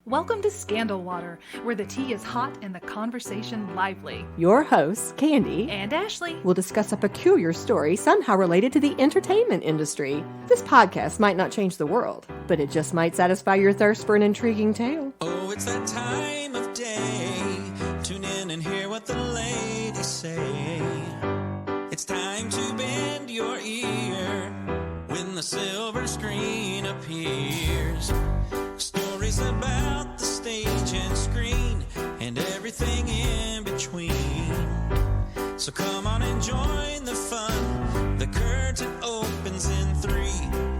Welcome to Scandal Water, where the tea is hot and the conversation lively. Your hosts, Candy And Ashley, will discuss a peculiar story somehow related to the entertainment industry. This podcast might not change the world, but it just might satisfy your thirst for an intriguing tale. Oh, it's that time of day. Tune in and hear what the ladies say. It's time to bend your ear when the silver screen appears. Stories about the stage and screen and everything in between. So come on and join the fun. The curtain opens in 3,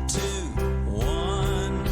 2, 1.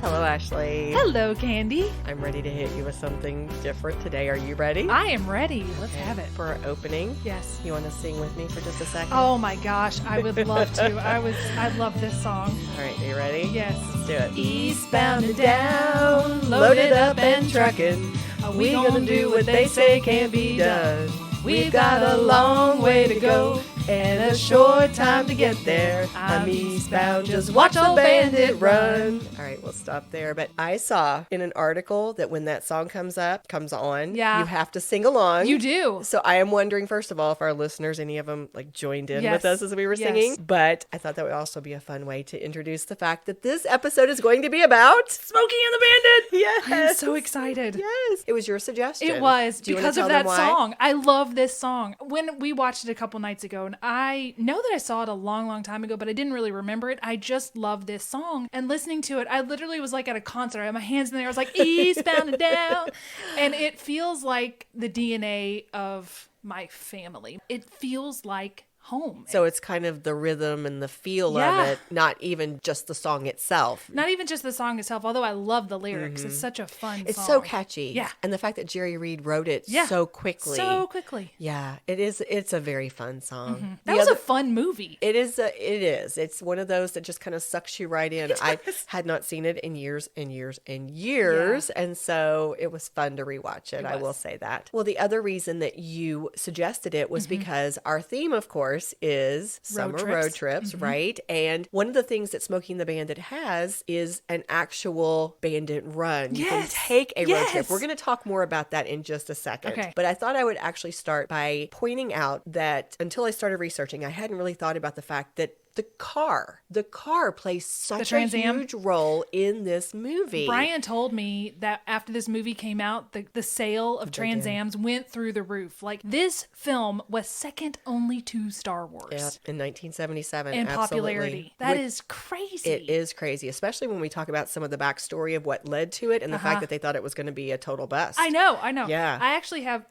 Hello, Ashley. hello, Candy. I'm ready to hit you with something different today. Are you ready? I am ready. Let's have it. For our opening? Yes. You want to sing with me for just a second? Oh my gosh, I would love to. I love this song. All right, are you ready? Yes. Let's do it. Eastbound and down, loaded up and trucking. We gonna do what they say can't be done. We've got a long way to go and a short time to get there. I'm eastbound, just watch old Bandit run. All right, we'll stop there. But I saw in an article that when that song comes on, Yeah. you have to sing along. You do. So I am wondering, first of all, if our listeners, any of them, like joined in Yes. with us as we were Yes. singing. But I thought that would also be a fun way to introduce the fact that this episode is going to be about Smokey and the Bandit. Yes. I'm so excited. Yes. It was your suggestion. It was Do you wanna because of tell them that why? song. I love this song. When we watched it a couple nights ago, and I know that I saw it a long, long time ago, but I didn't really remember it. I just love this song. And listening to it, I literally was like at a concert. I had my hands in the air. I was like, eastbound and down. And it feels like the DNA of my family. It feels like home. So it's kind of the rhythm and the feel Yeah. of it, not even just the song itself. Not even just the song itself, although I love the lyrics. It's such a fun It's song. so catchy. Yeah. And the fact that Jerry Reed wrote it Yeah. so quickly. So quickly. Yeah, it is. It's a very fun song. That was a fun movie. It is. It is. It's one of those that just kind of sucks you right in. I had not seen it in years and years and years, and so it was fun to rewatch it. I will say that. Well, the other reason that you suggested it was because our theme, of course, is summer road trips, right? And one of the things that Smokey and the Bandit has is an actual bandit run. You can Yes. take a road trip. Yes. We're going to talk more about that in just a second. Okay. But I thought I would actually start by pointing out that until I started researching, I hadn't really thought about the fact that the car plays such a Trans Am? huge role in this movie. Brian told me that after this movie came out, the sale of Trans Ams went through the roof. Like, this film was second only to Star Wars Yeah, in 1977. in absolutely. popularity. That is crazy. It is crazy, especially when we talk about some of the backstory of what led to it and the fact that they thought it was going to be a total bust. I know. Yeah.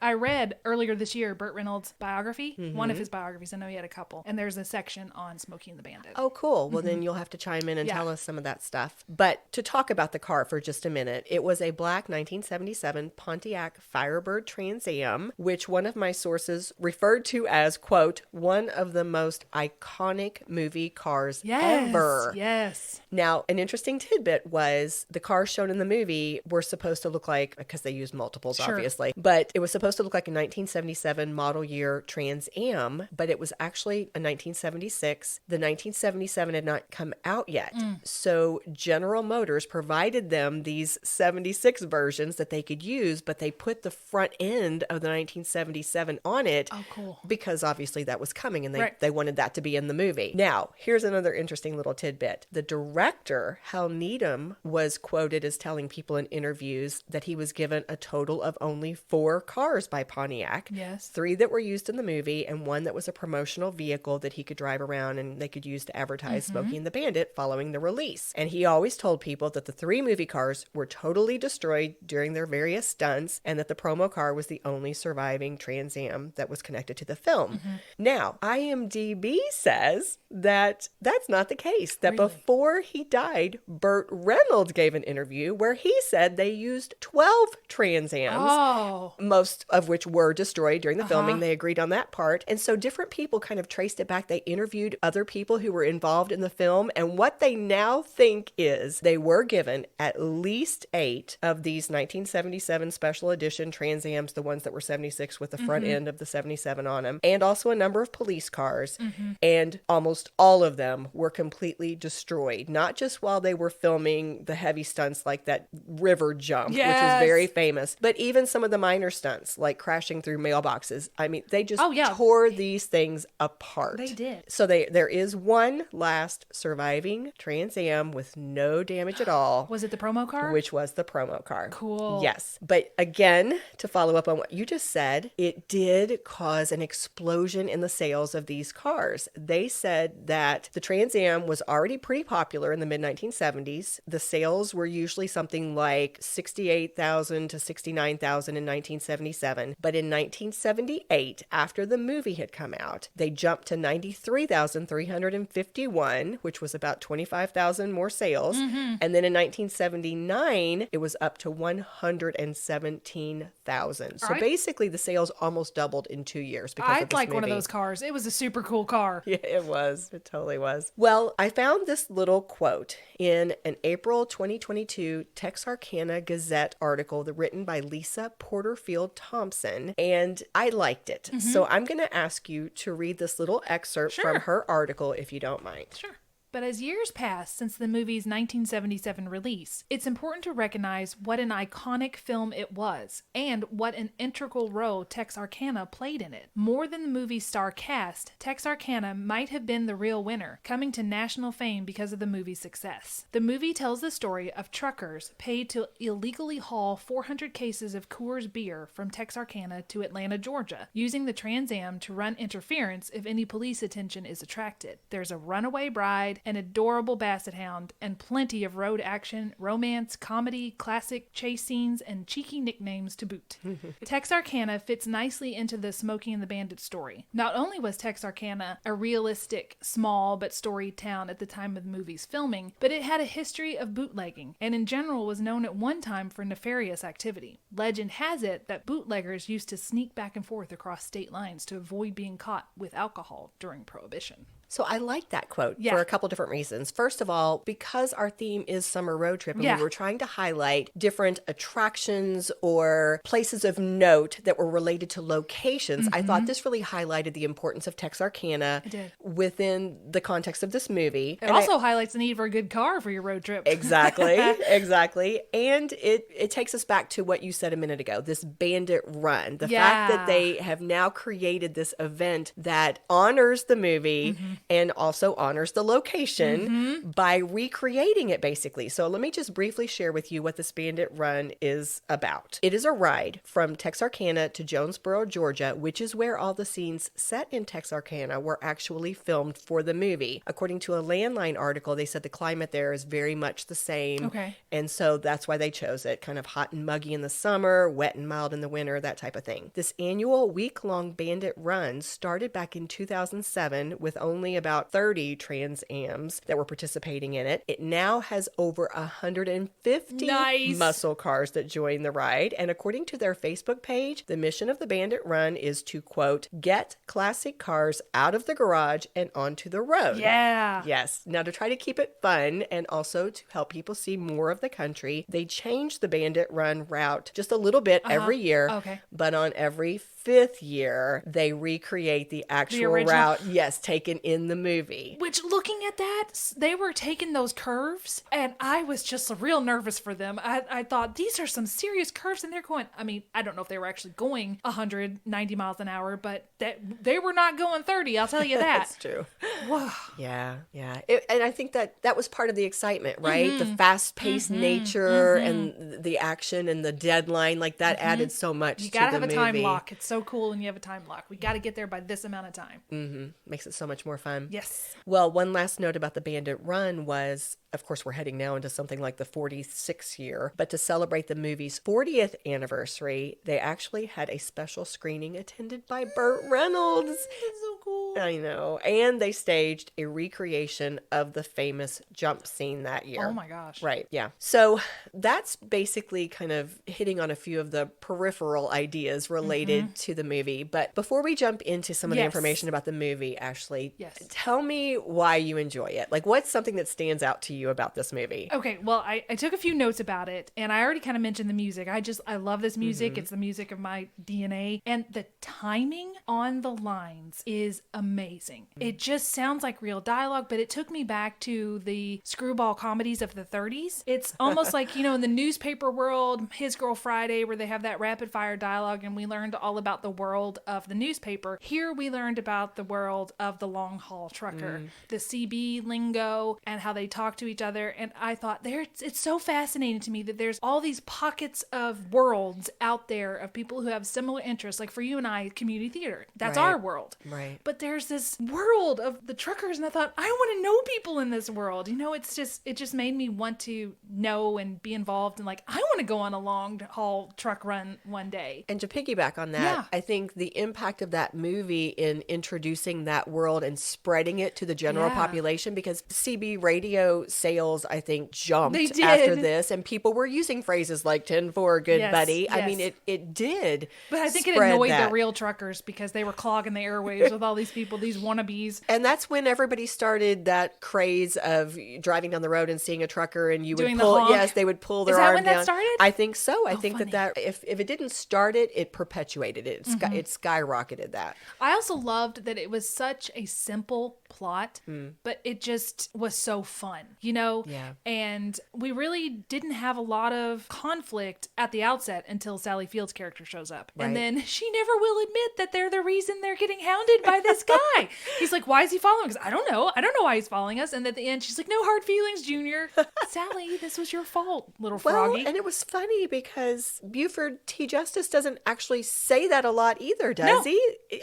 I read earlier this year Burt Reynolds' biography, one of his biographies. I know he had a couple. And there's a section on Smokey and the Bandit. Oh, cool. Well, then you'll have to chime in and tell us some of that stuff. But to talk about the car for just a minute, it was a black 1977 Pontiac Firebird Trans Am, which one of my sources referred to as, quote, one of the most iconic movie cars ever. Yes. Now, an interesting tidbit was the cars shown in the movie were supposed to look like, because they used multiples, obviously, but it was supposed to look like a 1977 model year Trans Am, but it was actually a 1976. The 1977 had not come out yet. So General Motors provided them these 76 versions that they could use, but they put the front end of the 1977 on it. Oh, cool. Because obviously that was coming and Right. they wanted that to be in the movie. Now, here's another interesting little tidbit. The director, Hal Needham, was quoted as telling people in interviews that he was given a total of only 4 cars by Pontiac. Yes. 3 that were used in the movie and 1 that was a promotional vehicle that he could drive around and they could use to advertise Smokey and the Bandit following the release. And he always told people that the 3 movie cars were totally destroyed during their various stunts and that the promo car was the only surviving Trans Am that was connected to the film. Now, IMDb says that that's not the case. That before he died, Burt Reynolds gave an interview where he said they used 12 Trans Ams. Oh. Most of which were destroyed during the filming. They agreed on that part. And so different people kind of traced it back. They interviewed other people people who were involved in the film, and what they now think is they were given at least 8 of these 1977 special edition Trans Ams, the ones that were 76 with the front end of the 77 on them, and also a number of police cars, and almost all of them were completely destroyed, not just while they were filming the heavy stunts like that river jump, which was very famous, but even some of the minor stunts like crashing through mailboxes. I mean, they just tore these things apart. They did. So there is one last surviving Trans Am with no damage at all. Was it the promo car? Which was the promo car. Cool. Yes. But again, to follow up on what you just said, it did cause an explosion in the sales of these cars. They said that the Trans Am was already pretty popular in the mid-1970s. The sales were usually something like 68,000 to 69,000 in 1977. But in 1978, after the movie had come out, they jumped to 93,351, which was about 25,000 more sales. And then in 1979, it was up to 117,000. So basically, the sales almost doubled in 2 years because of I'd this like movie. one of those cars. It was a super cool car. Yeah, it was. It totally was. Well, I found this little quote in an April 2022 Texarkana Gazette article written by Lisa Porterfield Thompson, and I liked it. So I'm going to ask you to read this little excerpt from her article, if you don't mind. Sure. But as years pass since the movie's 1977 release, it's important to recognize what an iconic film it was and what an integral role Texarkana played in it. More than the movie's star cast, Texarkana might have been the real winner, coming to national fame because of the movie's success. The movie tells the story of truckers paid to illegally haul 400 cases of Coors beer from Texarkana to Atlanta, Georgia, using the Trans Am to run interference if any police attention is attracted. There's a runaway bride, an adorable Basset Hound, and plenty of road action, romance, comedy, classic chase scenes, and cheeky nicknames to boot. Texarkana fits nicely into the Smokey and the Bandit story. Not only was Texarkana a realistic, small but storied town at the time of the movie's filming, but it had a history of bootlegging, and in general was known at one time for nefarious activity. Legend has it that bootleggers used to sneak back and forth across state lines to avoid being caught with alcohol during Prohibition. So I like that quote for a couple different reasons. First of all, because our theme is summer road trip, and we were trying to highlight different attractions or places of note that were related to locations, I thought this really highlighted the importance of Texarkana within the context of this movie. It also highlights the need for a good car for your road trip. Exactly, exactly. And it takes us back to what you said a minute ago, this Bandit Run. The fact that they have now created this event that honors the movie and also honors the location by recreating it, basically. So let me just briefly share with you what this Bandit Run is about. It is a ride from Texarkana to Jonesboro, Georgia, which is where all the scenes set in Texarkana were actually filmed for the movie. According to a Landline article, they said the climate there is very much the same. Okay. And so that's why they chose it. Kind of hot and muggy in the summer, wet and mild in the winter, that type of thing. This annual week-long Bandit Run started back in 2007 with only about 30 Trans Ams that were participating in it. It now has over 150 muscle cars that join the ride. And according to their Facebook page, the mission of the Bandit Run is to, quote, get classic cars out of the garage and onto the road. Yeah. Yes. Now, to try to keep it fun and also to help people see more of the country, they change the Bandit Run route just a little bit every year. Okay. But on every 5th year, they recreate the actual route, taken in the movie. Which, looking at that, they were taking those curves, and I was just real nervous for them. I thought, these are some serious curves, and they're going, I mean, I don't know if they were actually going 190 miles an hour, but they were not going 30, I'll tell you that. That's true. Whoa. Yeah. And I think that was part of the excitement, right? The fast-paced nature and the action and the deadline, like that added so much to the movie. You gotta have a time lock. It's so cool when you have a time lock. We gotta get there by this amount of time. Makes it so much more fun. Yes. Well, one last note about the Bandit Run was of course, we're heading now into something like the 46th year. But to celebrate the movie's 40th anniversary, they actually had a special screening attended by Burt Reynolds. That's so cool. I know. And they staged a recreation of the famous jump scene that year. Oh my gosh. Right. Yeah. So that's basically kind of hitting on a few of the peripheral ideas related to the movie. But before we jump into some of the information about the movie, Ashley, tell me why you enjoy it. Like, what's something that stands out to you about this movie? Okay, well, I took a few notes about it, and I already kind of mentioned the music. I love this music. It's the music of my DNA. And the timing on the lines is amazing. It just sounds like real dialogue, but it took me back to the screwball comedies of the 30s. It's almost like, in the newspaper world, His Girl Friday, where they have that rapid fire dialogue, and we learned all about the world of the newspaper. Here we learned about the world of the long haul trucker, the CB lingo, and how they talk to each other. And I thought it's so fascinating to me that there's all these pockets of worlds out there of people who have similar interests. Like for you and I, community theater, that's our world. Right. But there's this world of the truckers, and I thought, I want to know people in this world. It just made me want to know and be involved, and like, I want to go on a long haul truck run one day. And to piggyback on that, I think the impact of that movie in introducing that world and spreading it to the general population, because CB radio sales, I think, jumped after this, and people were using phrases like 10-4, good buddy. I mean, it did. But I think it annoyed the real truckers because they were clogging the airwaves with all these people, these wannabes. And that's when everybody started that craze of driving down the road and seeing a trucker, and you would pull, they would pull their arm down. Is that when that started? I think so. I think that if it didn't start it, it perpetuated it. It skyrocketed that. I also loved that it was such a simple plot, but it just was so fun, Yeah. And we really didn't have a lot of conflict at the outset until Sally Field's character shows up. Right. And then she never will admit that they're the reason they're getting hounded by this guy. He's like, why is he following us? I don't know why he's following us. And at the end, she's like, no hard feelings, Junior. Sally, this was your fault, little froggy. Well, and it was funny because Buford T. Justice doesn't actually say that a lot either, does he?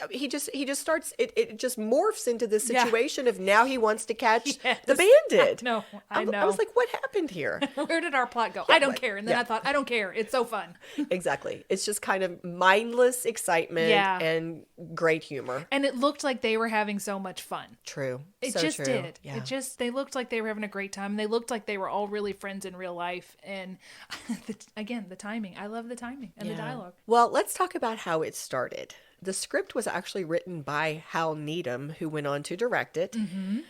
He just starts, it just morphs into this situation of now he wants to catch the bandit. I know. I was like, what happened here? Where did our plot go? I don't care. And then I thought, I don't care. It's so fun. Exactly. It's just kind of mindless excitement and great humor. And it looked like they were having so much fun. True. It just did. Yeah. They looked like they were having a great time. And they looked like they were all really friends in real life. And again, the timing. I love the timing and the dialogue. Well, let's talk about how it started. The script was actually written by Hal Needham, who went on to direct it.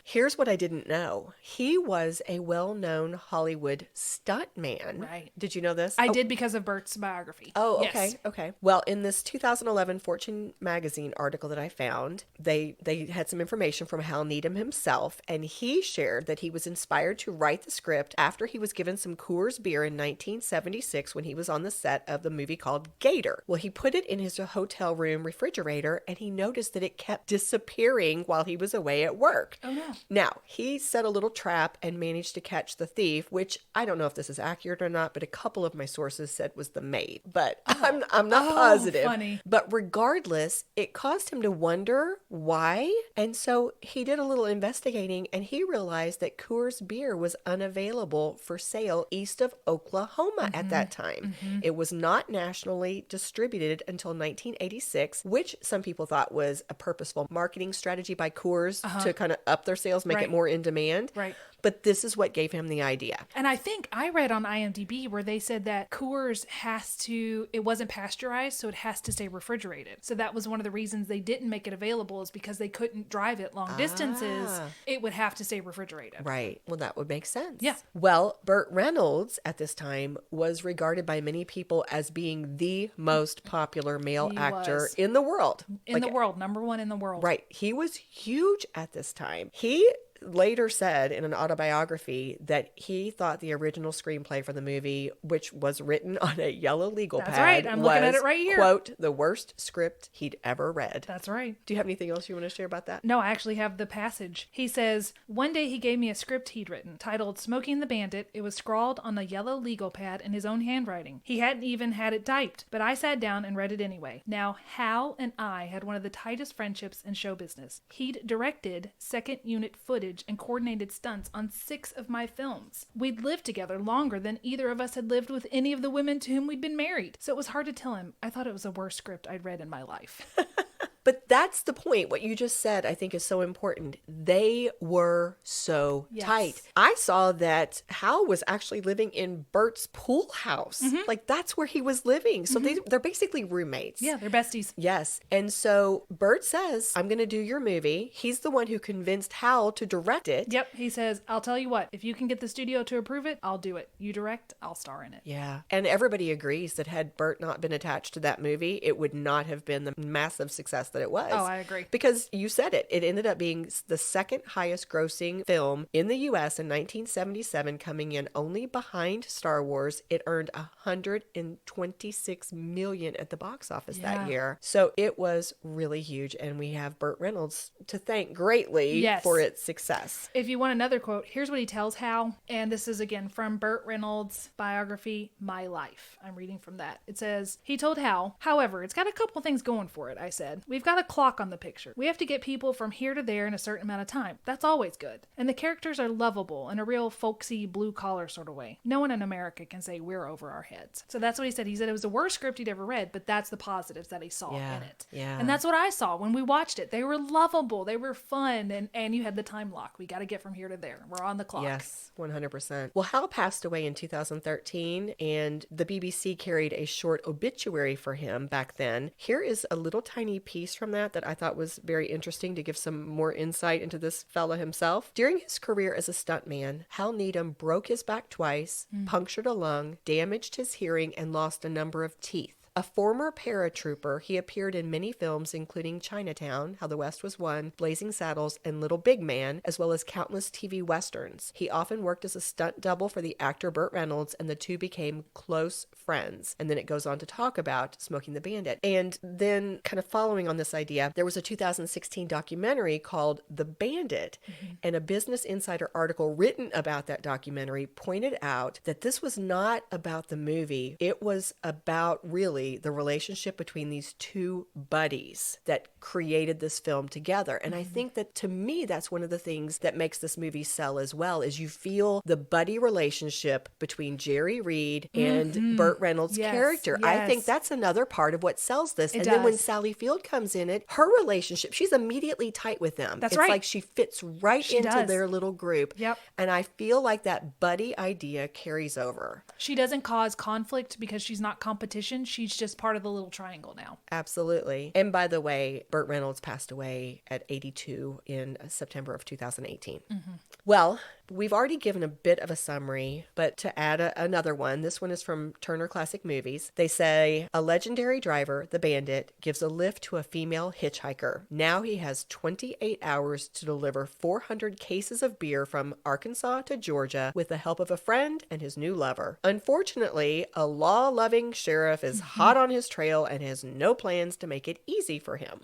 Here's what I didn't know. He was a well-known Hollywood stuntman. Right. Did you know this? I did because of Burt's biography. Oh, okay. Yes. Okay. Well, in this 2011 Fortune magazine article that I found, they had some information from Hal Needham himself, and he shared that he was inspired to write the script after he was given some Coors beer in 1976 when he was on the set of the movie called Gator. Well, he put it in his hotel room refrigerator, and he noticed that it kept disappearing while he was away at work. Oh, no. Now, he set a little trap and managed to catch the thief, which I don't know if this is accurate or not, but a couple of my sources said was the maid. But I'm not positive. Funny. But regardless, it caused him to wonder why. And so he did a little investigating, and he realized that Coors beer was unavailable for sale east of Oklahoma at that time. It was not nationally distributed until 1986, which some people thought was a purposeful marketing strategy by Coors to kind of up their sales, make it more in demand. Right. But this is what gave him the idea. And I think I read on IMDb where they said that Coors it wasn't pasteurized, so it has to stay refrigerated. So that was one of the reasons they didn't make it available, is because they couldn't drive it long distances. It would have to stay refrigerated. Right. Well, that would make sense. Yeah. Well, Burt Reynolds at this time was regarded by many people as being the most popular male actor in the world. Number one in the world. Right. He was huge at this time. He later said in an autobiography that he thought the original screenplay for the movie, which was written on a yellow legal pad, right. I'm looking at it right here. Quote, the worst script he'd ever read. That's right. Do you have anything else you want to share about that? No, I actually have the passage. He says, one day he gave me a script he'd written titled Smoking the Bandit. It was scrawled on a yellow legal pad in his own handwriting. He hadn't even had it typed, but I sat down and read it anyway. Now, Hal and I had one of the tightest friendships in show business. He'd directed second unit footage footage and coordinated stunts on 6 of my films. We'd lived together longer than either of us had lived with any of the women to whom we'd been married. So it was hard to tell him I thought it was the worst script I'd read in my life. But that's the point. What you just said, I think, is so important. They were so tight. I saw that Hal was actually living in Burt's pool house. Like, that's where he was living. So they're basically roommates. Yeah, they're besties. Yes. And so Burt says, I'm going to do your movie. He's the one who convinced Hal to direct it. Yep. He says, I'll tell you what, if you can get the studio to approve it, I'll do it. You direct, I'll star in it. Yeah. And everybody agrees that had Burt not been attached to that movie, it would not have been the massive success that it was. Oh, I agree. Because you said it. It ended up being the second highest grossing film in the U.S. in 1977, coming in only behind Star Wars. It earned $126 million at the box office that year. So it was really huge. And we have Burt Reynolds to thank greatly for its success. If you want another quote, here's what he tells Hal. And this is again from Burt Reynolds' biography, My Life. I'm reading from that. It says, he told Hal, however, it's got a couple things going for it, I said. We've got a clock on the picture. We have to get people from here to there in a certain amount of time. That's always good. And the characters are lovable in a real folksy blue collar sort of way. No one in America can say we're over our heads. So that's what he said. He said it was the worst script he'd ever read, but that's the positives that he saw in it. Yeah. And that's what I saw when we watched it. They were lovable. They were fun. And you had the time lock. We got to get from here to there. We're on the clock. Yes, 100%. Well, Hal passed away in 2013, and the BBC carried a short obituary for him back then. Here is a little tiny piece from that I thought was very interesting to give some more insight into this fella himself. During his career as a stuntman, Hal Needham broke his back twice, punctured a lung, damaged his hearing, and lost a number of teeth. A former paratrooper, he appeared in many films including Chinatown, How the West Was Won, Blazing Saddles, and Little Big Man, as well as countless TV westerns. He often worked as a stunt double for the actor Burt Reynolds, and the two became close friends. And then it goes on to talk about Smoking the Bandit. And then, kind of following on this idea, there was a 2016 documentary called The Bandit, and a Business Insider article written about that documentary pointed out that this was not about the movie. It was about really the relationship between these two buddies that created this film together. And I think that, to me, that's one of the things that makes this movie sell as well, is you feel the buddy relationship between Jerry Reed and Burt Reynolds' character. I think that's another part of what sells this. Then when Sally Field comes in it, her relationship, she's immediately tight with them. It's like she fits right into their little group. Yep. And I feel like that buddy idea carries over. She doesn't cause conflict because she's not competition. She's just part of the little triangle now. Absolutely. And by the way, Burt Reynolds passed away at 82 in September of 2018. Well, we've already given a bit of a summary, but to add another one, this one is from Turner Classic Movies. They say, a legendary driver, the Bandit, gives a lift to a female hitchhiker. Now he has 28 hours to deliver 400 cases of beer from Arkansas to Georgia with the help of a friend and his new lover. Unfortunately, a law-loving sheriff is hot on his trail and has no plans to make it easy for him.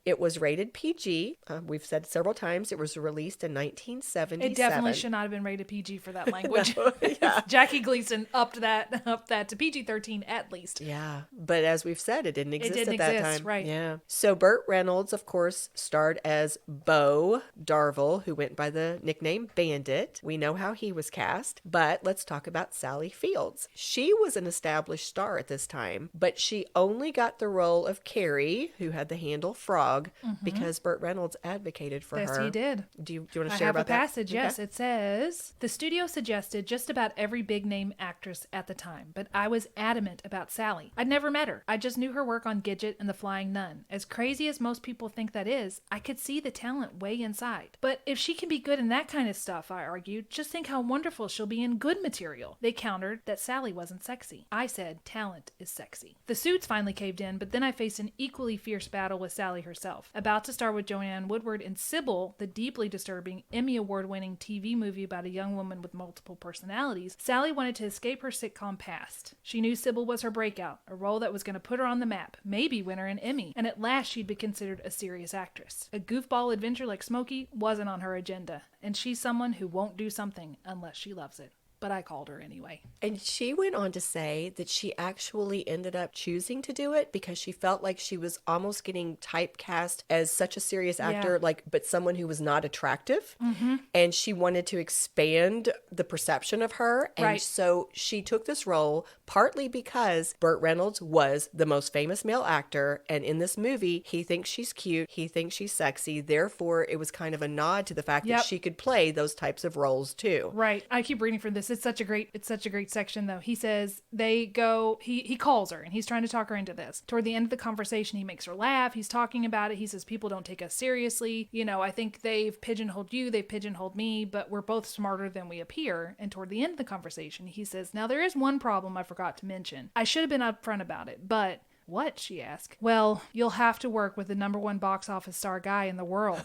It was rated PG. We've said several times it was released in 1977. It definitely should not have been rated PG for that language. No, yeah. Jackie Gleason upped that to PG-13 at least. Yeah, but as we've said, it didn't exist at that time. Right. Yeah. So Burt Reynolds, of course, starred as Bo Darville, who went by the nickname Bandit. We know how he was cast, but let's talk about Sally Fields. She was an established star at this time, but she only got the role of Carrie, who had the handle Frog, because Burt Reynolds advocated for her. Yes, he did. Do you want to share about that? I have a passage, yes. It says, the studio suggested just about every big-name actress at the time, but I was adamant about Sally. I'd never met her. I just knew her work on Gidget and The Flying Nun. As crazy as most people think that is, I could see the talent way inside. But if she can be good in that kind of stuff, I argued, just think how wonderful she'll be in good material. They countered that Sally wasn't sexy. I said, talent is sexy. The suits finally caved in, but then I faced an equally fierce battle with Sally herself. About to star with Joanne Woodward in Sybil, the deeply disturbing Emmy Award-winning TV movie about a young woman with multiple personalities, Sally wanted to escape her sitcom past. She knew Sybil was her breakout, a role that was going to put her on the map, maybe win her an Emmy, and at last she'd be considered a serious actress. A goofball adventure like Smokey wasn't on her agenda, and she's someone who won't do something unless she loves it. but I called her anyway. And she went on to say that she actually ended up choosing to do it because she felt like she was almost getting typecast as such a serious actor, but someone who was not attractive. And she wanted to expand the perception of her. And so she took this role partly because Burt Reynolds was the most famous male actor. And in this movie, he thinks she's cute. He thinks she's sexy. Therefore, it was kind of a nod to the fact that she could play those types of roles too. Right. I keep reading from this. It's such a great section though. He says they go, he calls her and he's trying to talk her into this. Toward the end of the conversation, he makes her laugh. He's talking about it. He says, people don't take us seriously. You know, I think they've pigeonholed you. They've pigeonholed me, but we're both smarter than we appear. And toward the end of the conversation, he says, now there is one problem I forgot to mention. I should have been upfront about it, but what? She asked. Well, you'll have to work with the #1 box office star guy in the world.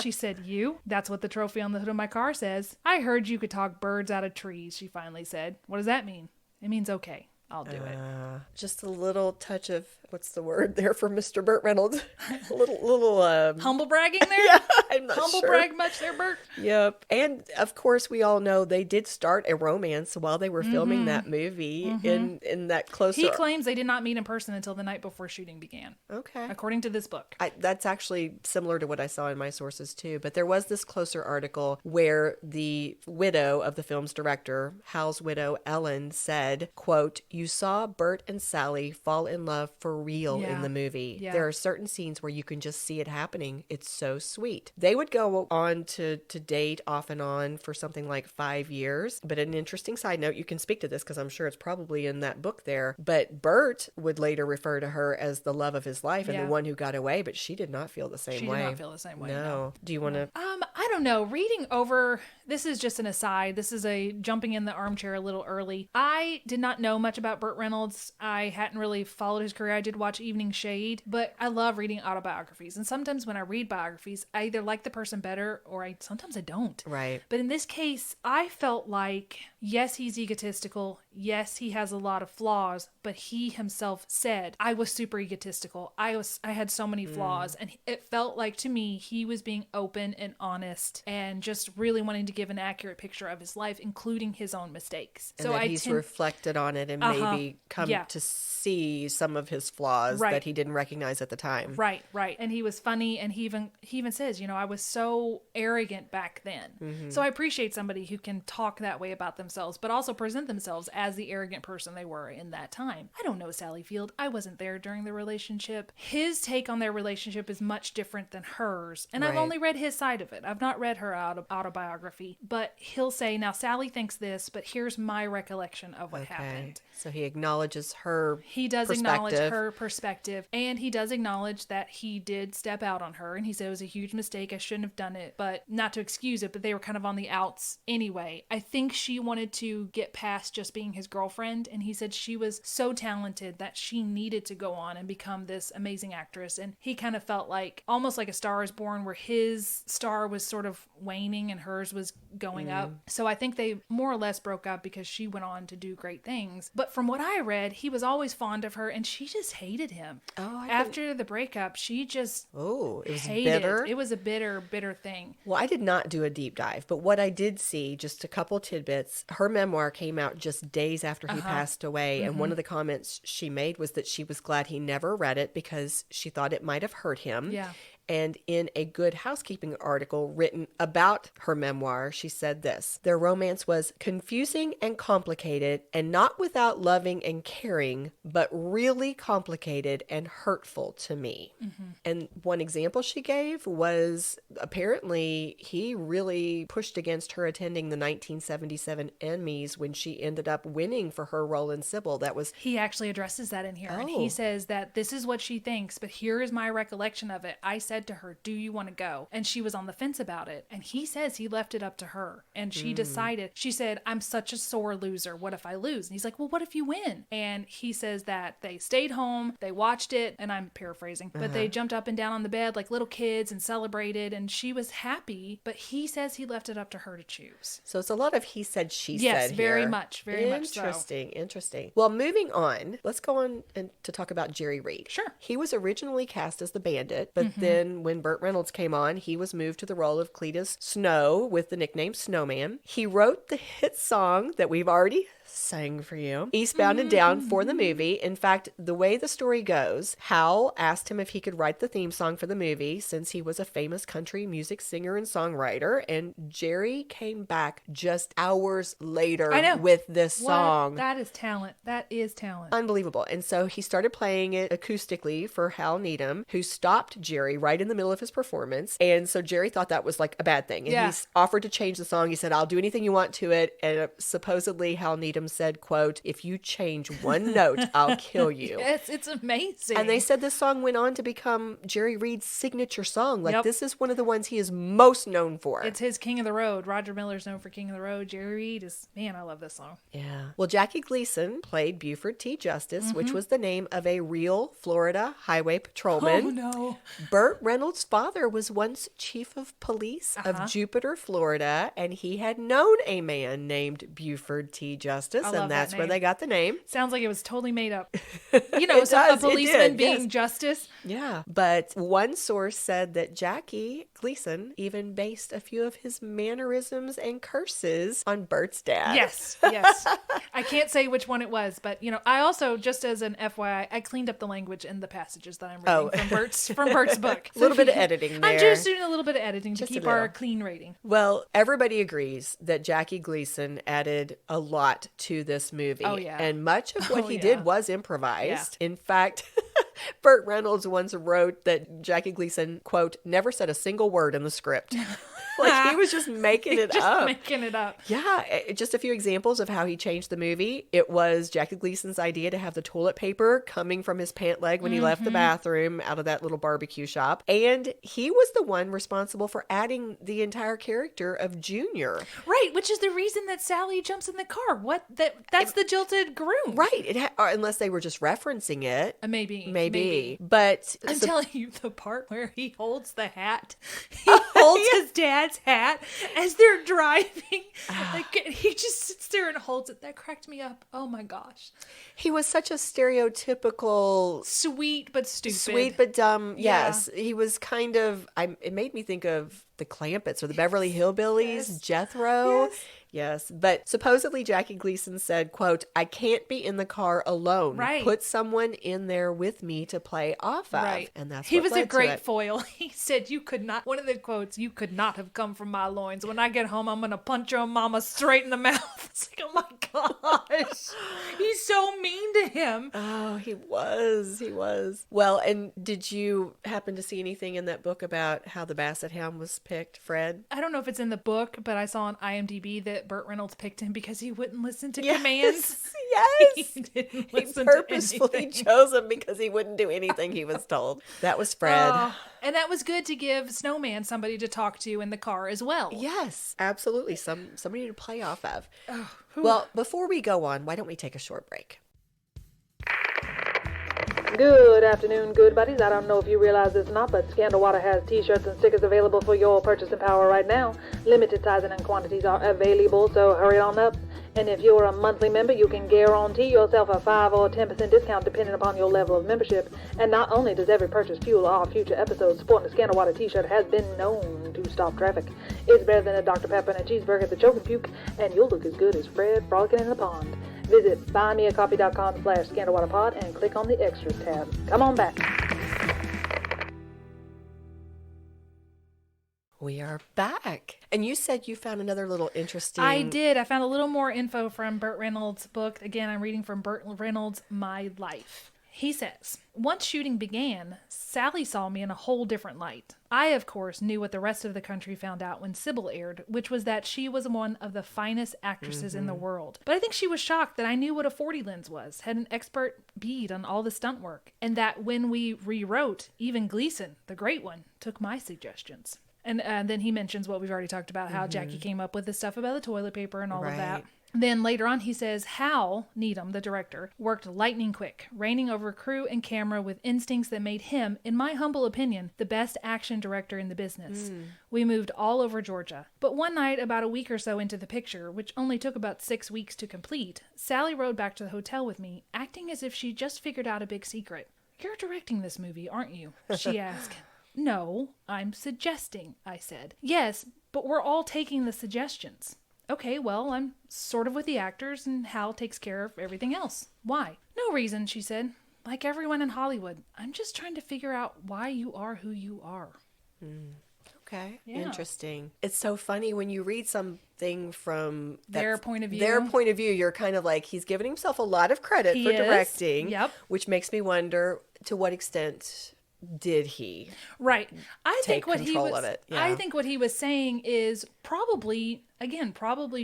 She said, you? That's what the trophy on the hood of my car says. I heard you could talk birds out of trees, she finally said. What does that mean? It means okay. I'll do it. Just a little touch of, what's the word there for Mr. Burt Reynolds? A little humble bragging there? Yeah, I'm not humble sure. brag much there, Burt? Yep. And of course, we all know they did start a romance while they were filming that movie in that closer. He claims they did not meet in person until the night before shooting began. Okay. According to this book. That's actually similar to what I saw in my sources too. But there was this closer article where the widow of the film's director, Hal's widow, Ellen, said, quote, you saw Burt and Sally fall in love for real in the movie. Yeah. There are certain scenes where you can just see it happening. It's so sweet. They would go on to date off and on for something like 5 years. But an interesting side note, you can speak to this because I'm sure it's probably in that book there. But Burt would later refer to her as the love of his life and the one who got away, but she did not feel the same way. She did not feel the same way. No. Do you want to? I don't know. Reading over, this is just an aside. This is a jumping in the armchair a little early. I did not know much about Burt Reynolds. I hadn't really followed his career. I did watch Evening Shade, but I love reading autobiographies. And sometimes when I read biographies, I either like the person better or sometimes I don't. Right. But in this case, I felt like, yes, he's egotistical. Yes, he has a lot of flaws, but he himself said, I was super egotistical. I had so many flaws. And it felt like to me, he was being open and honest and just really wanting to give an accurate picture of his life, including his own mistakes. And so that he's reflected on it and maybe come to see some of his flaws that he didn't recognize at the time. Right. And he was funny. And he even says, I was so arrogant back then. So I appreciate somebody who can talk that way about themselves, but also present themselves as the arrogant person they were in that time. I don't know Sally Field. I wasn't there during the relationship. His take on their relationship is much different than hers. And I've only read his side of it. I've not read her autobiography, but he'll say, now Sally thinks this, but here's my recollection of what happened. So he acknowledges her He does acknowledge her perspective, and he does acknowledge that he did step out on her, and he said it was a huge mistake. I shouldn't have done it, but not to excuse it, but they were kind of on the outs anyway. I think she wanted to get past just being his girlfriend, and he said she was so talented that she needed to go on and become this amazing actress, and he kind of felt like, almost like A Star is Born, where his star was sort of waning and hers was going up. So I think they more or less broke up because she went on to do great things. But from what I read, he was always fond of her, and she just hated him. After the breakup, she just it was hated bitter. It was a bitter thing. Well, I did not do a deep dive, but what I did see, just a couple tidbits, her memoir came out just days after he passed away, and one of the comments she made was that she was glad he never read it because she thought it might have hurt him. Yeah. And in a Good Housekeeping article written about her memoir, she said this: their romance was confusing and complicated, and not without loving and caring, but really complicated and hurtful to me. And one example she gave was apparently he really pushed against her attending the 1977 Emmys when she ended up winning for her role in Sybil. He actually addresses that in here. And he says that this is what she thinks, but here is my recollection of it. I said to her, do you want to go? And she was on the fence about it. And he says he left it up to her. And she decided, she said, I'm such a sore loser. What if I lose? And he's like, well, what if you win? And he says that they stayed home, they watched it, and I'm paraphrasing, but they jumped up and down on the bed like little kids and celebrated, and she was happy, but he says he left it up to her to choose. So it's a lot of he said, she said Yes, here. very much so. Interesting. Well, moving on, let's go on to talk about Jerry Reed. Sure. He was originally cast as the Bandit, but then then when Burt Reynolds came on, he was moved to the role of Cletus Snow with the nickname Snowman. He wrote the hit song that we've already sang for you, Eastbound and Down, for the movie. In fact, the way the story goes, Hal asked him if he could write the theme song for the movie since he was a famous country music singer and songwriter, and Jerry came back just hours later with this song. That is talent. That is talent. Unbelievable. And so he started playing it acoustically for Hal Needham, who stopped Jerry right in the middle of his performance. And so Jerry thought that was like a bad thing. And he offered to change the song. He said, I'll do anything you want to it. And supposedly Hal Needham said, quote, if you change one note, I'll kill you. Yes, it's amazing. And they said this song went on to become Jerry Reed's signature song. Like, this is one of the ones he is most known for. It's his King of the Road. Roger Miller's known for King of the Road. Jerry Reed is, man, I love this song. Yeah. Well, Jackie Gleason played Buford T. Justice, which was the name of a real Florida highway patrolman. Oh, no. Burt Reynolds' father was once chief of police of Jupiter, Florida, and he had known a man named Buford T. Justice, and that's where they got the name. Sounds like it was totally made up. You know, a policeman being Justice. Yeah. But one source said that Jackie Gleason even based a few of his mannerisms and curses on Burt's dad. Yes. I can't say which one it was, but, you know, I also, just as an FYI, I cleaned up the language in the passages that I'm reading from Burt's book. A little bit of editing there. I'm just doing a little bit of editing to keep our clean rating. Well, everybody agrees that Jackie Gleason added a lot to this movie. Oh, yeah. And much of what he did was improvised. Yeah. In fact, Burt Reynolds once wrote that Jackie Gleason, quote, never said a single word in the script. Like, he was just making it up. Making it up. Yeah. Just a few examples of how he changed the movie. It was Jackie Gleason's idea to have the toilet paper coming from his pant leg when he left the bathroom out of that little barbecue shop. And he was the one responsible for adding the entire character of Junior. Right, which is the reason that Sally jumps in the car. That's the jilted groom. Right. Unless they were just referencing it. Maybe. But I'm telling you, the part where he holds the hat. He holds his dad's hat as they're driving. Like, he just sits there and holds it. That cracked me up. Oh my gosh. He was such a stereotypical sweet but stupid. Sweet but dumb. Yeah. Yes. He was kind of, it made me think of the Clampetts or the Beverly Hillbillies, Jethro. Yes. But supposedly Jackie Gleason said, quote, I can't be in the car alone. Right. Put someone in there with me to play off of. Right. And that's he what was led a great to it. foil. He said, you could not, one of the quotes, you could not have come from my loins. When I get home, I'm going to punch your mama straight in the mouth. It's like, oh my gosh. He's so mean to him. Oh, he was. Well, and did you happen to see anything in that book about how the Basset Hound was picked, Fred? I don't know if it's in the book, but I saw on IMDb that Burt Reynolds picked him because he wouldn't listen to commands. Yes. He didn't listen He purposefully to anything. chose him because he wouldn't do anything he was told. That was Fred. And that was good to give Snowman somebody to talk to in the car as well. Yes, absolutely. Somebody to play off of. Well, before we go on, why don't we take a short break? Good afternoon, good buddies. I don't know if you realize this or not, but Scandal Water has t-shirts and stickers available for your purchasing power right now. Limited sizing and quantities are available, so hurry on up. And if you're a monthly member, you can guarantee yourself a 5 or 10% discount depending upon your level of membership. And not only does every purchase fuel our future episodes, sporting a Scandal Water t-shirt has been known to stop traffic. It's better than a Dr. Pepper and a cheeseburger at the Choke and Puke, and you'll look as good as Fred frolicking in the pond. Visit buymeacoffee.com/ScandalWaterPod and click on the Extras tab. Come on back. We are back. And you said you found another little interesting... I did. I found a little more info from Burt Reynolds' book. Again, I'm reading from Burt Reynolds' My Life. He says, once shooting began, Sally saw me in a whole different light. I, of course, knew what the rest of the country found out when Sybil aired, which was that she was one of the finest actresses in the world. But I think she was shocked that I knew what a 40 lens was, had an expert bead on all the stunt work, and that when we rewrote, even Gleason, the great one, took my suggestions. And then he mentions what we've already talked about, how Jackie came up with the stuff about the toilet paper and all of that. Then later on, he says, Hal Needham, the director, worked lightning quick, reigning over crew and camera with instincts that made him, in my humble opinion, the best action director in the business. We moved all over Georgia. But one night, about a week or so into the picture, which only took about 6 weeks to complete, Sally rode back to the hotel with me, acting as if she just figured out a big secret. You're directing this movie, aren't you? She asked. No, I'm suggesting, I said. Yes, but we're all taking the suggestions. Okay, well, I'm sort of with the actors and Hal takes care of everything else. Why? No reason, she said. Like everyone in Hollywood, I'm just trying to figure out why you are who you are. Okay. Yeah. Interesting. It's so funny when you read something from Their point of view. Their point of view, you're kind of like, he's giving himself a lot of credit He for is. directing. Yep. Which makes me wonder, to what extent did he? Right. I take think what he control was of it. Yeah. I think what he was saying is probably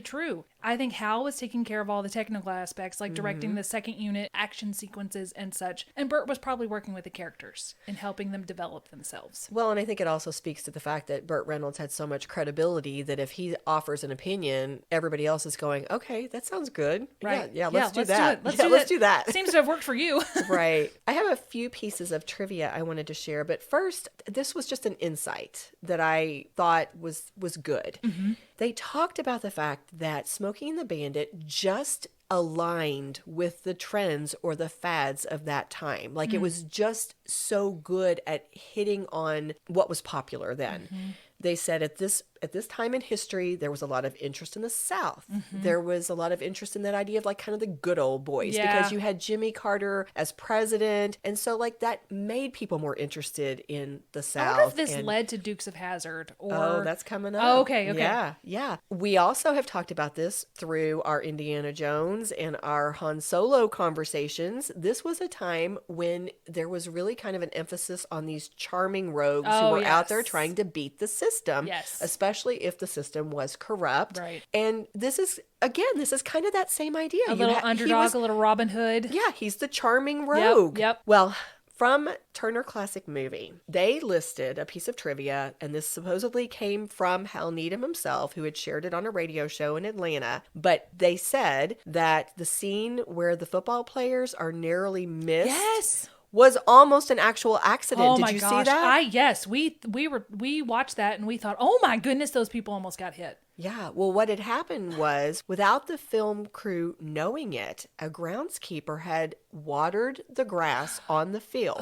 true. I think Hal was taking care of all the technical aspects, like directing the second unit, action sequences and such. And Burt was probably working with the characters and helping them develop themselves. Well, and I think it also speaks to the fact that Burt Reynolds had so much credibility that if he offers an opinion, everybody else is going, okay, that sounds good. Right. Yeah, let's do that. Let's do that. Seems to have worked for you. Right. I have a few pieces of trivia I wanted to share, but first, this was just an insight that I thought was good. They talked about the fact that Smokey and the Bandit just aligned with the trends or the fads of that time. Like it was just so good at hitting on what was popular then. They said at this time in history, there was a lot of interest in the South. There was a lot of interest in that idea of like kind of the good old boys because you had Jimmy Carter as president. And so like that made people more interested in the South. I wonder if this led to Dukes of Hazzard or... Oh, that's coming up. Oh, okay. Yeah. We also have talked about this through our Indiana Jones and our Han Solo conversations. This was a time when there was really kind of an emphasis on these charming rogues who were out there trying to beat the system. Yes. Especially if the system was corrupt. Right. And this is kind of that same idea. A little underdog, a little Robin Hood. Yeah, he's the charming rogue. Yep. Well, from Turner Classic Movie, they listed a piece of trivia, and this supposedly came from Hal Needham himself, who had shared it on a radio show in Atlanta. But they said that the scene where the football players are narrowly missed was almost an actual accident. Oh Did my you gosh. see that? Yes, we watched that and we thought, oh my goodness, those people almost got hit. Yeah, well, what had happened was, without the film crew knowing it, a groundskeeper had watered the grass on the field.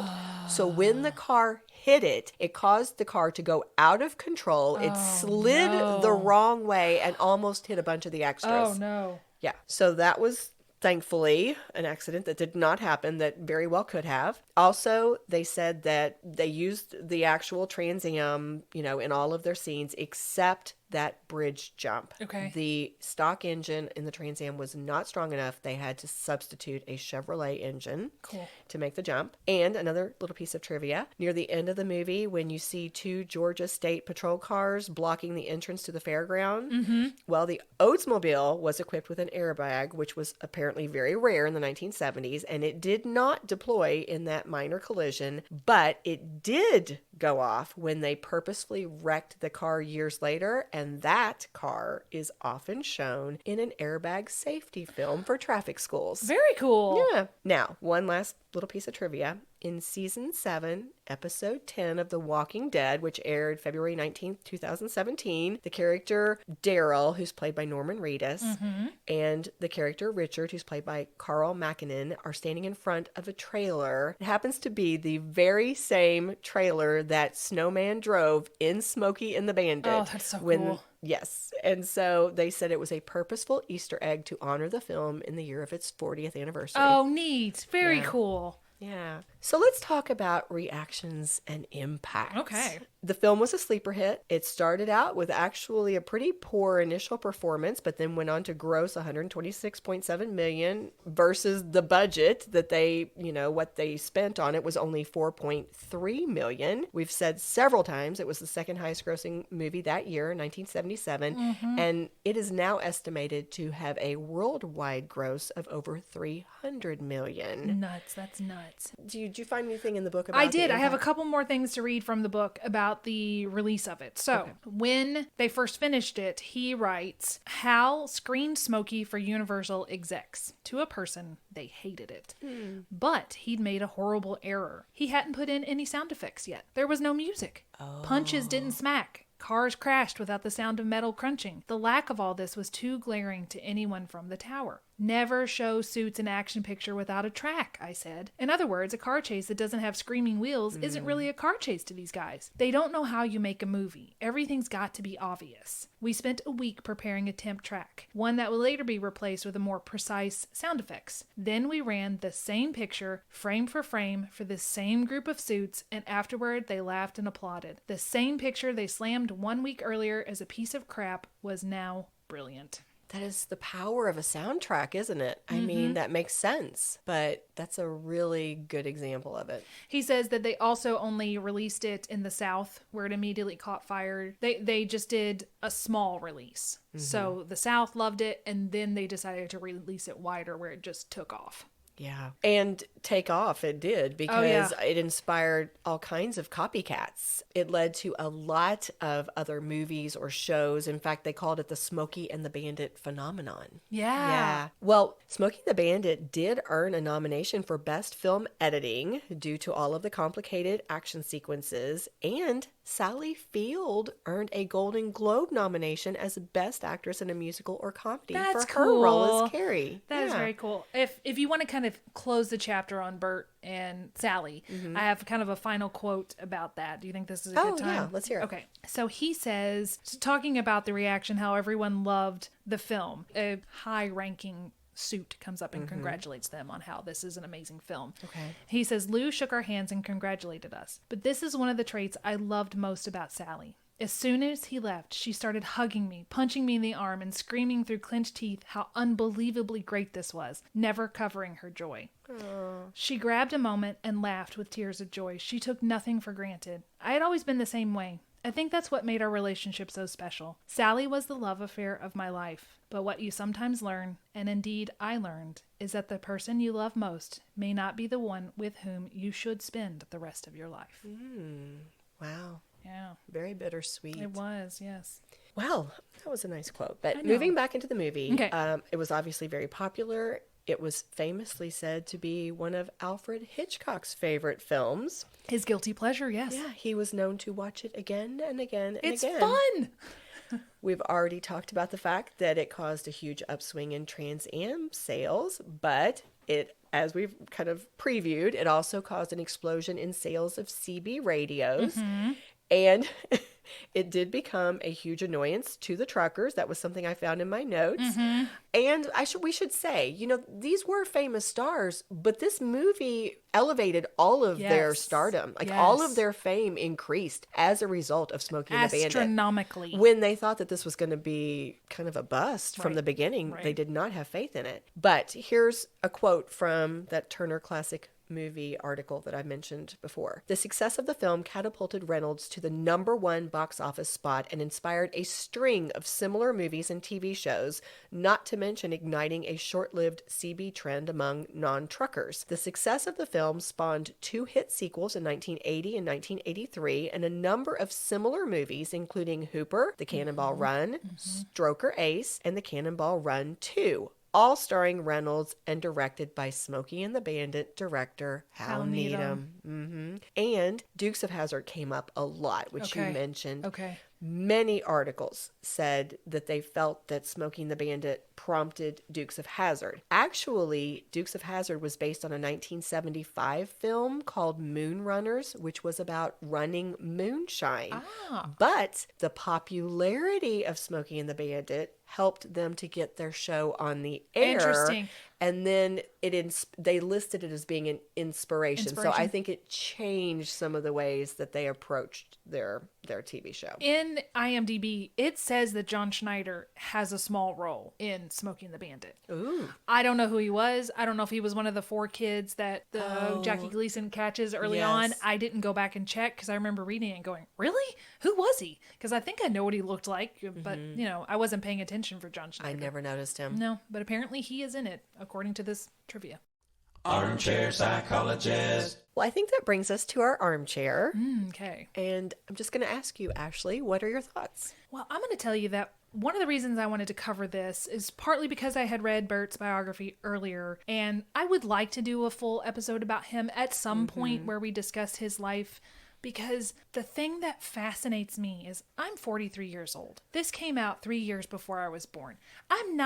So when the car hit it, it caused the car to go out of control. It slid the wrong way and almost hit a bunch of the extras. Oh, no. Yeah, so that was... thankfully, an accident that did not happen that very well could have. Also, they said that they used the actual Trans Am, in all of their scenes, except that bridge jump. Okay. The stock engine in the Trans Am was not strong enough. They had to substitute a Chevrolet engine to make the jump. And another little piece of trivia, near the end of the movie, when you see two Georgia State Patrol cars blocking the entrance to the fairground, well, the Oldsmobile was equipped with an airbag, which was apparently very rare in the 1970s, and it did not deploy in that minor collision, but it did go off when they purposefully wrecked the car years later, and that car is often shown in an airbag safety film for traffic schools. Very cool. Yeah. Now, one last little piece of trivia. In season 7, episode 10 of The Walking Dead, which aired February 19th, 2017, the character Daryl, who's played by Norman Reedus, and the character Richard, who's played by Carl Mackinnon, are standing in front of a trailer. It happens to be the very same trailer that Snowman drove in Smokey and the Bandit. Oh, that's so cool. Yes. And so they said it was a purposeful Easter egg to honor the film in the year of its 40th anniversary. Oh, neat. Very cool. Yeah. So let's talk about reactions and impact. Okay. The film was a sleeper hit. It started out with actually a pretty poor initial performance, but then went on to gross $126.7 million versus the budget that they, what they spent on it was only $4.3 million. We've said several times it was the second highest grossing movie that year, 1977, and it is now estimated to have a worldwide gross of over $300 million. Nuts. That's nuts. Did you find anything in the book about I did. the I have a impact? couple more things to read from the book about the release of it. So, when they first finished it, he writes, Hal screened Smokey for Universal execs. To a person, they hated it. But he'd made a horrible error. He hadn't put in any sound effects yet. There was no music. Punches didn't smack. Cars crashed without the sound of metal crunching. The lack of all this was too glaring to anyone from the tower. Never show suits in action picture without a track, I said. In other words, a car chase that doesn't have screaming wheels isn't really a car chase to these guys. They don't know how you make a movie. Everything's got to be obvious. We spent a week preparing a temp track, one that will later be replaced with a more precise sound effects. Then we ran the same picture, frame for frame, for the same group of suits, and afterward they laughed and applauded. The same picture they slammed 1 week earlier as a piece of crap was now brilliant. That is the power of a soundtrack, isn't it? I mean, that makes sense, but that's a really good example of it. He says that they also only released it in the South, where it immediately caught fire. They just did a small release. So the South loved it, and then they decided to release it wider, where it just took off. Yeah. And take off, it did, because it inspired all kinds of copycats. It led to a lot of other movies or shows. In fact, they called it the Smokey and the Bandit phenomenon. Yeah. Well, Smokey the Bandit did earn a nomination for Best Film Editing due to all of the complicated action sequences, and Sally Field earned a Golden Globe nomination as Best Actress in a Musical or Comedy That's for her role cool. as Carrie. That is very cool. If you want to kind of close the chapter on Burt and Sally, I have kind of a final quote about that. Do you think this is a good time? Yeah, let's hear it. Okay. So he says, talking about the reaction, how everyone loved the film, a high-ranking suit comes up and congratulates them on how this is an amazing film. Okay. He says, Lou shook our hands and congratulated us. But this is one of the traits I loved most about Sally. As soon as he left, she started hugging me, punching me in the arm, and screaming through clenched teeth how unbelievably great this was, never covering her joy. Aww. She grabbed a moment and laughed with tears of joy. She took nothing for granted. I had always been the same way. I think that's what made our relationship so special. Sally was the love affair of my life. But what you sometimes learn, and indeed I learned, is that the person you love most may not be the one with whom you should spend the rest of your life. Wow. Yeah. Very bittersweet. It was, yes. Well, that was a nice quote. But moving back into the movie, Okay. It was obviously very popular. It was famously said to be one of Alfred Hitchcock's favorite films. His guilty pleasure, yes. Yeah, he was known to watch it again and again and It's again. fun! We've already talked about the fact that it caused a huge upswing in Trans Am sales, but it, as we've kind of previewed, it also caused an explosion in sales of CB radios. And it did become a huge annoyance to the truckers. That was something I found in my notes. And we should say, you know, these were famous stars, but this movie elevated all of their stardom. Like all of their fame increased as a result of Smokey and the Bandit. Astronomically. When they thought that this was going to be kind of a bust from the beginning, they did not have faith in it. But here's a quote from that Turner Classic Movie article that I mentioned before. The success of the film catapulted Reynolds to the #1 box office spot and inspired a string of similar movies and TV shows, not to mention igniting a short-lived CB trend among non-truckers. The success of the film spawned 2 hit sequels in 1980 and 1983, and a number of similar movies, including Hooper, The Cannonball Run, Stroker Ace, and The Cannonball Run 2. All starring Reynolds and directed by Smokey and the Bandit director Hal Needham. And Dukes of Hazzard came up a lot, which you mentioned. Many articles said that they felt that Smokey and the Bandit prompted Dukes of Hazzard. Actually, Dukes of Hazzard was based on a 1975 film called Moonrunners, which was about running moonshine. But the popularity of Smokey and the Bandit helped them to get their show on the air. Interesting. And then they listed it as being an inspiration. So I think it changed some of the ways that they approached their TV show. In IMDb, it says that John Schneider has a small role in Smokey and the Bandit. Ooh. I don't know who he was. I don't know if he was one of the 4 kids that Jackie Gleason catches early on. I didn't go back and check because I remember reading it and going, really? Who was he? Because I think I know what he looked like, but you know, I wasn't paying attention for John Schneider. I never noticed him. No, but apparently he is in it, according to this trivia. Armchair Psychologist. Well, I think that brings us to our armchair. Okay. And I'm just going to ask you, Ashley, what are your thoughts? Well, I'm going to tell you that one of the reasons I wanted to cover this is partly because I had read Burt's biography earlier, and I would like to do a full episode about him at some point where we discuss his life. because the thing that fascinates me is I'm 43 years old. This came out 3 years before I was born. I'm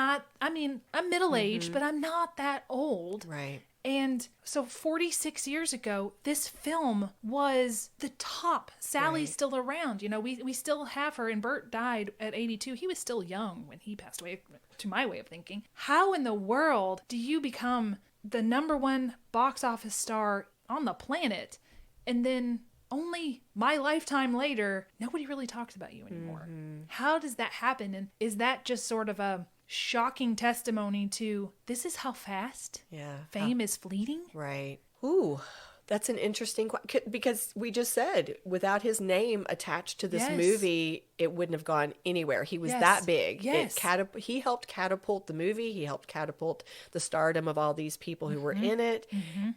middle-aged, but I'm not that old. Right. And so 46 years ago, this film was the top. Sally's still around. You know, we still have her, and Burt died at 82. He was still young when he passed away, to my way of thinking. How in the world do you become the #1 box office star on the planet, and then only my lifetime later, nobody really talks about you anymore? How does that happen? And is that just sort of a shocking testimony to this is how fast fame is fleeting? Right. Ooh, that's an interesting question, because we just said without his name attached to this movie, it wouldn't have gone anywhere. He was that big. Yes. He helped catapult the movie. He helped catapult the stardom of all these people who were in it.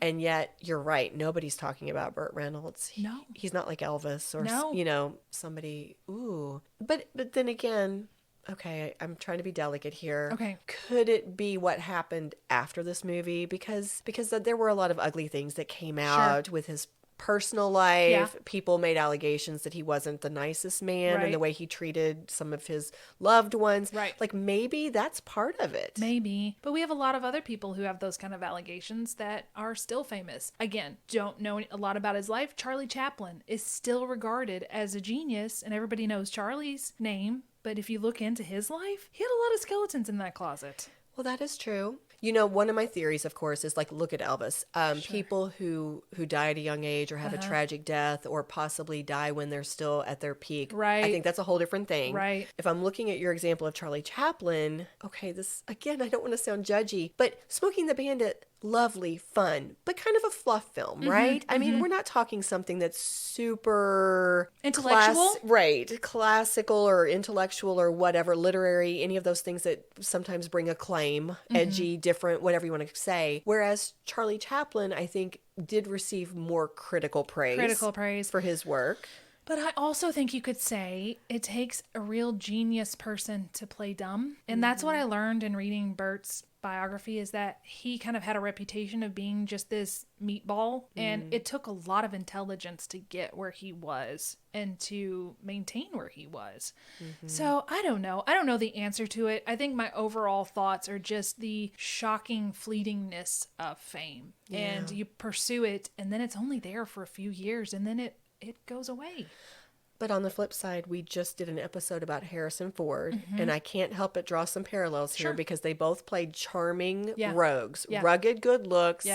And yet, you're right. Nobody's talking about Burt Reynolds. No. He's not like Elvis or, No. you know, somebody. Ooh. But then again, okay, I'm trying to be delicate here. Okay. Could it be what happened after this movie? Because there were a lot of ugly things that came out with his personal life. Yeah. People made allegations that he wasn't the nicest man Right. and the way he treated some of his loved ones. Right. Like, maybe that's part of it. Maybe. But we have a lot of other people who have those kind of allegations that are still famous. Again, don't know a lot about his life. Charlie Chaplin is still regarded as a genius, and everybody knows Charlie's name. But if you look into his life, he had a lot of skeletons in that closet. Well, that is true. You know, one of my theories, of course, is like, look at Elvis. People who die at a young age or have a tragic death or possibly die when they're still at their peak. Right. I think that's a whole different thing. Right. If I'm looking at your example of Charlie Chaplin, okay, this, again, I don't want to sound judgy, but Smokey and the Bandit, lovely, fun, but kind of a fluff film, right? I mean, we're not talking something that's super Intellectual? classical or intellectual or whatever, literary, any of those things that sometimes bring acclaim, edgy, different, whatever you want to say. Whereas Charlie Chaplin, I think, did receive more critical praise for his work. But I also think you could say it takes a real genius person to play dumb. And that's what I learned in reading Burt's biography, is that he kind of had a reputation of being just this meatball. And it took a lot of intelligence to get where he was and to maintain where he was. So I don't know. I don't know the answer to it. I think my overall thoughts are just the shocking fleetingness of fame. And you pursue it, and then it's only there for a few years, and then it goes away. But on the flip side, we just did an episode about Harrison Ford, and I can't help but draw some parallels here because they both played charming rogues, rugged good looks,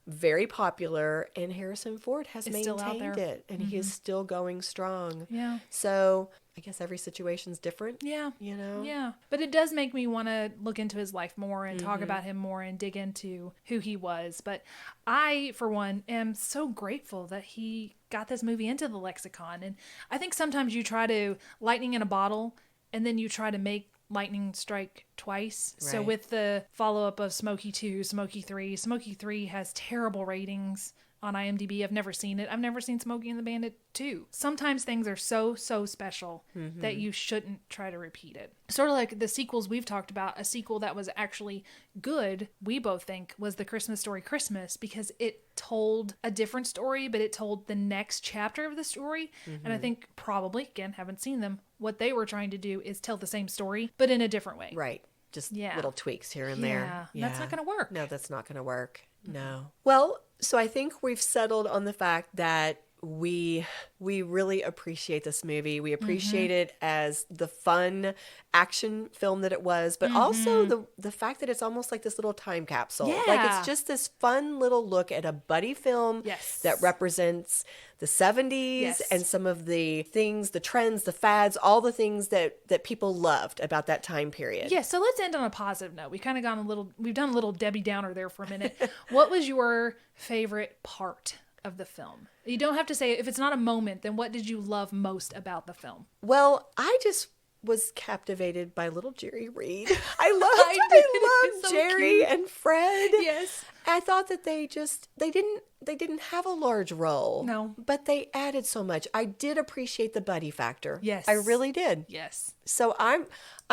very popular, and Harrison Ford has maintained it, and he is still going strong. Yeah. So I guess every situation's different. Yeah. You know? Yeah. But it does make me want to look into his life more and talk about him more and dig into who he was. But I, for one, am so grateful that he got this movie into the lexicon. And I think sometimes you try to lightning in a bottle, and then you try to make lightning strike twice. So Right. with the follow-up of Smokey 2, Smokey 3, Smokey 3 has terrible ratings on IMDb. I've never seen it. I've never seen Smokey and the Bandit 2. Sometimes things are so special that you shouldn't try to repeat it. Sort of like the sequels we've talked about. A sequel that was actually good, we both think, was The Christmas Story Christmas, because it told a different story, but it told the next chapter of the story. And I think probably, again, haven't seen them, what they were trying to do is tell the same story, but in a different way. Right. Just little tweaks here and there. Yeah. That's not going to work. No, that's not going to work. No. Well, so I think we've settled on the fact that we really appreciate this movie. We appreciate it as the fun action film that it was, but also the fact that it's almost like this little time capsule. Yeah. Like, it's just this fun little look at a buddy film that represents the 70s and some of the things, the trends, the fads, all the things that people loved about that time period. Yeah, so let's end on a positive note. We've kind of we've done a little Debbie Downer there for a minute. What was your favorite part of the film? You don't have to say, if it's not a moment, then what did you love most about the film? Well, I just was captivated by little Jerry Reed. I loved So Jerry cute. and Fred. Yes. I thought that they didn't have a large role. No. But they added so much. I did appreciate the buddy factor. Yes. I really did. Yes. So I'm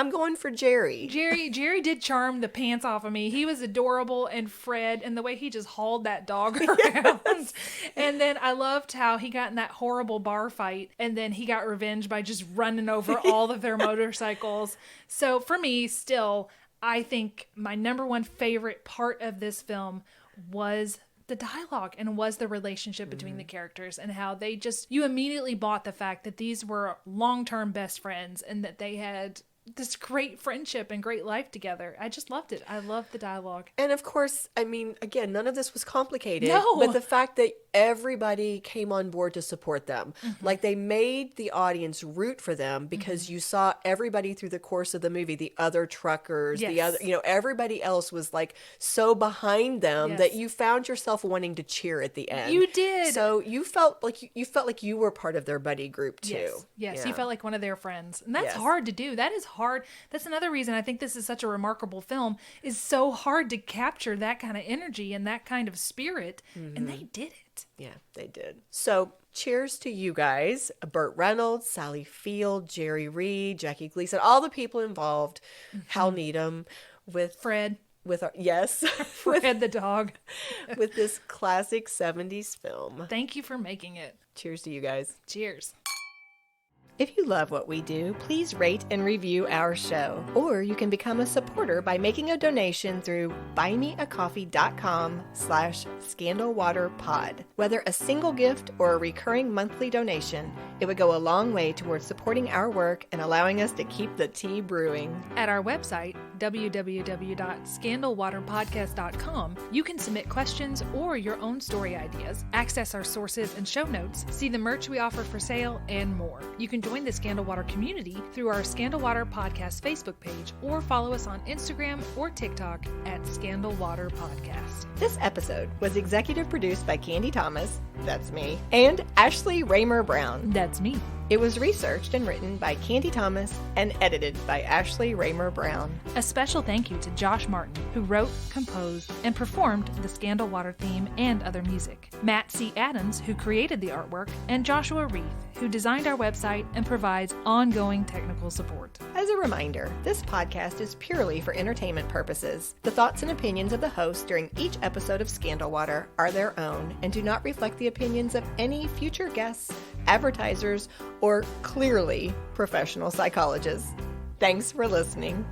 going for Jerry. Jerry did charm the pants off of me. He was adorable, and Fred, and the way he just hauled that dog around. And then I loved how he got in that horrible bar fight, and then he got revenge by just running over all of their motorcycles. So for me, still, I think my number one favorite part of this film was the dialogue and was the relationship between the characters, and how they just, you immediately bought the fact that these were long-term best friends and that they had this great friendship and great life together. I just loved it. I loved the dialogue. And of course, I mean, again, none of this was complicated. No. But the fact that everybody came on board to support them. Like, they made the audience root for them because you saw everybody through the course of the movie, the other truckers, the Yes. other, everybody else was like so behind them Yes. that you found yourself wanting to cheer at the end. You did. So you felt like you were part of their buddy group too. Yes, Yeah. you felt like one of their friends. And that's Yes. hard to do. That is hard. That's another reason I think this is such a remarkable film, is so hard to capture that kind of energy and that kind of spirit. And they did it. Yeah, they did. So cheers to you guys. Burt Reynolds, Sally Field, Jerry Reed, Jackie Gleason, all the people involved. Hal Needham with Fred. with our yes, Fred the dog. with this classic 70s film. Thank you for making it. Cheers to you guys. Cheers. If you love what we do, please rate and review our show. Or you can become a supporter by making a donation through buymeacoffee.com/scandalwaterpod. Whether a single gift or a recurring monthly donation, it would go a long way towards supporting our work and allowing us to keep the tea brewing. At our website, www.scandalwaterpodcast.com, you can submit questions or your own story ideas, access our sources and show notes, see the merch we offer for sale, and more. You can join the Scandal Water community through our Scandal Water Podcast Facebook page, or follow us on Instagram or TikTok at Scandal Water Podcast. This episode was executive produced by Candy Thomas, that's me, and Ashley Raymer Brown. That's me. It was researched and written by Candy Thomas and edited by Ashley Raymer Brown. A special thank you to Josh Martin, who wrote, composed, and performed the Scandal Water theme and other music. Matt C. Adams, who created the artwork, and Joshua Reith, who designed our website and provides ongoing technical support. As a reminder, this podcast is purely for entertainment purposes. The thoughts and opinions of the host during each episode of Scandal Water are their own and do not reflect the opinions of any future guests, advertisers, or clearly professional psychologists. Thanks for listening.